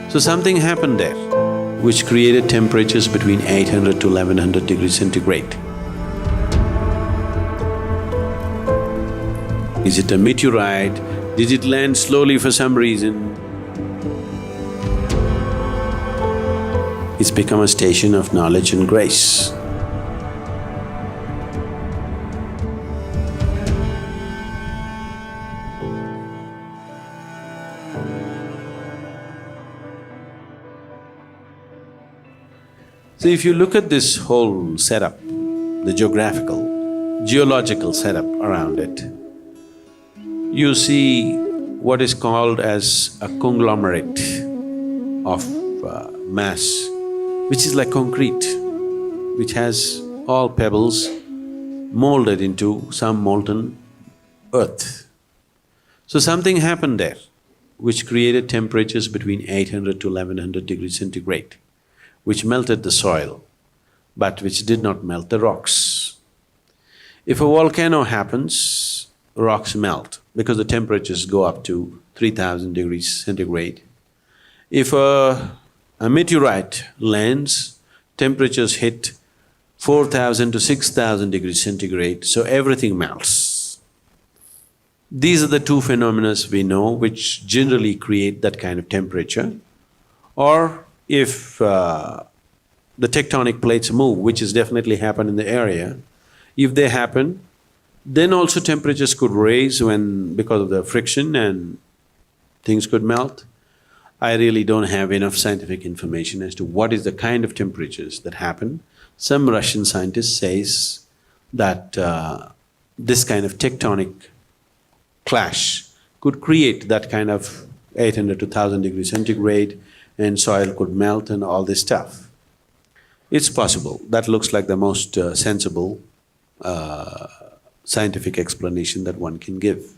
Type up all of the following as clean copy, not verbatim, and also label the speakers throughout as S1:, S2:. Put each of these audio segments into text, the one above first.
S1: So something happened there which created temperatures between 800 to 1100 degrees centigrade. Is it a meteorite? Did it land slowly for some reason? It's become a station of knowledge and grace. So if you look at this whole setup, the geological setup around it, you see what is called as a conglomerate of mass, which is like concrete, which has all pebbles molded into some molten earth. So something happened there which created temperatures between 800 to 1100 degrees centigrade, which melted the soil, but which did not melt the rocks. If a volcano happens, rocks melt because the temperatures go up to 3000 degrees centigrade. If a meteorite lands, temperatures hit 4000 to 6000 degrees centigrade, so everything melts. These are the two phenomena we know which generally create that kind of temperature. Or if the tectonic plates move, which has definitely happened in the area, if they happen, then also temperatures could rise because of the friction and things could melt. I really don't have enough scientific information as to what is the kind of temperatures that happen. Some Russian scientist says that this kind of tectonic clash could create that kind of 800 to 1000 degrees centigrade, and soil could melt and all this stuff. It's possible. That looks like the most sensible scientific explanation that one can give.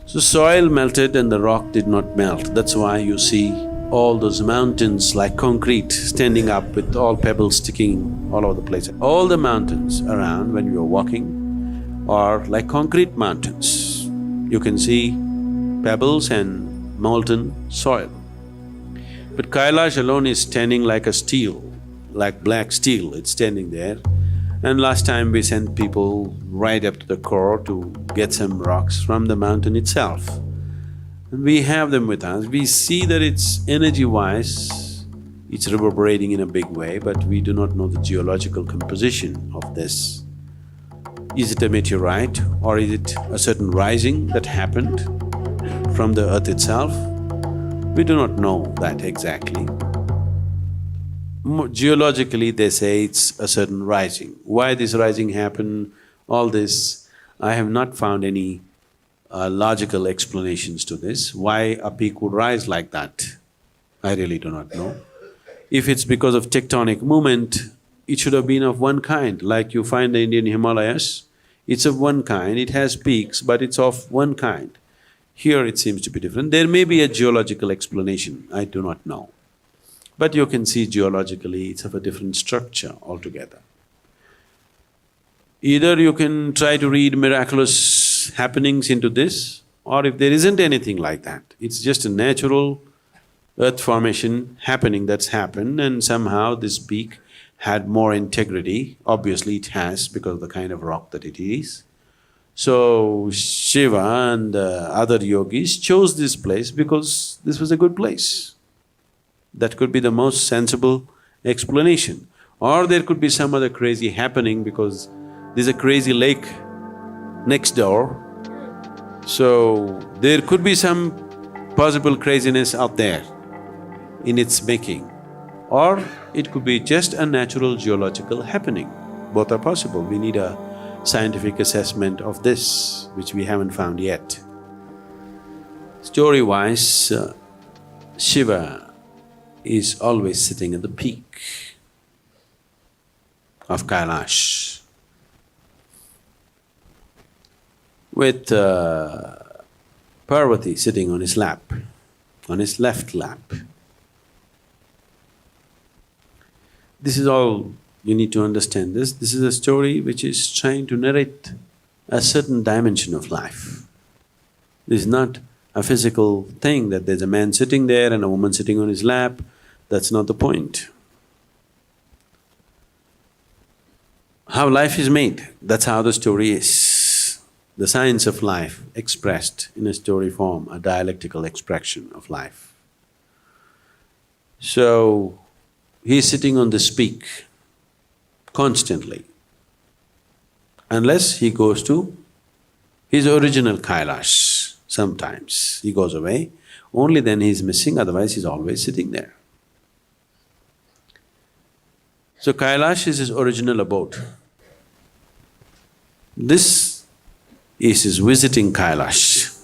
S1: So soil melted and the rock did not melt. That's why you see all those mountains like concrete standing up with all pebbles sticking all over the place. All the mountains around when you're walking are like concrete mountains. You can see pebbles and molten soil. But Kailash alone is standing like a steel, like black steel, it's standing there. And last time we sent people right up to the core to get some rocks from the mountain itself. And we have them with us. We see that it's energy-wise, it's reverberating in a big way, but we do not know the geological composition of this. Is it a meteorite or is it a certain rising that happened from the earth itself? We do not know that exactly. Geologically, they say it's a certain rising. Why this rising happened, all this, I have not found any logical explanations to this. Why a peak would rise like that, I really do not know. If it's because of tectonic movement, it should have been of one kind, like you find the Indian Himalayas, it's of one kind, it has peaks, but it's of one kind. Here it seems to be different. There may be a geological explanation, I do not know. But you can see geologically it's of a different structure altogether. Either you can try to read miraculous happenings into this, or if there isn't anything like that, it's just a natural earth formation happening that's happened, and somehow this peak had more integrity. Obviously it has because of the kind of rock that it is. So Shiva and other yogis chose this place because this was a good place. That could be the most sensible explanation. Or there could be some other crazy happening because there's a crazy lake next door. So there could be some possible craziness out there in its making. Or it could be just a natural geological happening. Both are possible. We need a scientific assessment of this, which we haven't found yet. Story-wise, Shiva is always sitting at the peak of Kailash with Parvati sitting on his lap, on his left lap. This is all you need to understand this. This is a story which is trying to narrate a certain dimension of life. This is not a physical thing that there's a man sitting there and a woman sitting on his lap. That's not the point. How life is made, that's how the story is. The science of life expressed in a story form, a dialectical expression of life. So, he's sitting on this peak constantly. Unless he goes to his original Kailash, sometimes he goes away, only then he's missing, otherwise he's always sitting there. So Kailash is his original abode. This is his visiting Kailash.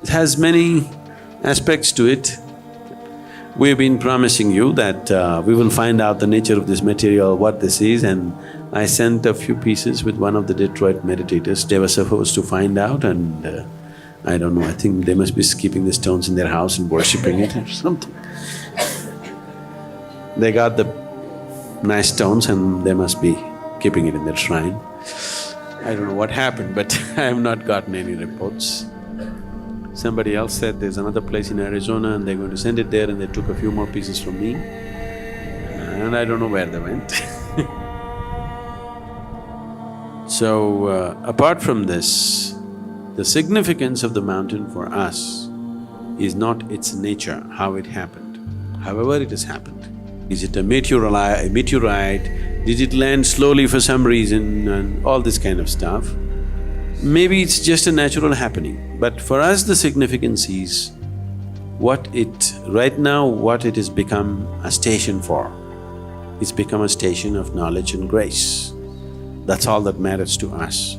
S1: It has many aspects to it. We've been promising you that we will find out the nature of this material, what this is, and I sent a few pieces with one of the Detroit meditators. They were supposed to find out and I don't know, I think they must be keeping the stones in their house and worshipping it or something. They got the nice stones and they must be keeping it in their shrine. I don't know what happened, but I have not gotten any reports. Somebody else said there's another place in Arizona and they're going to send it there, and they took a few more pieces from me and I don't know where they went. So, apart from this, the significance of the mountain for us is not its nature, how it happened, however it has happened. Is it a meteorite? Did it land slowly for some reason and all this kind of stuff? Maybe it's just a natural happening, but for us the significance is right now what it has become a station for. It's become a station of knowledge and grace. That's all that matters to us.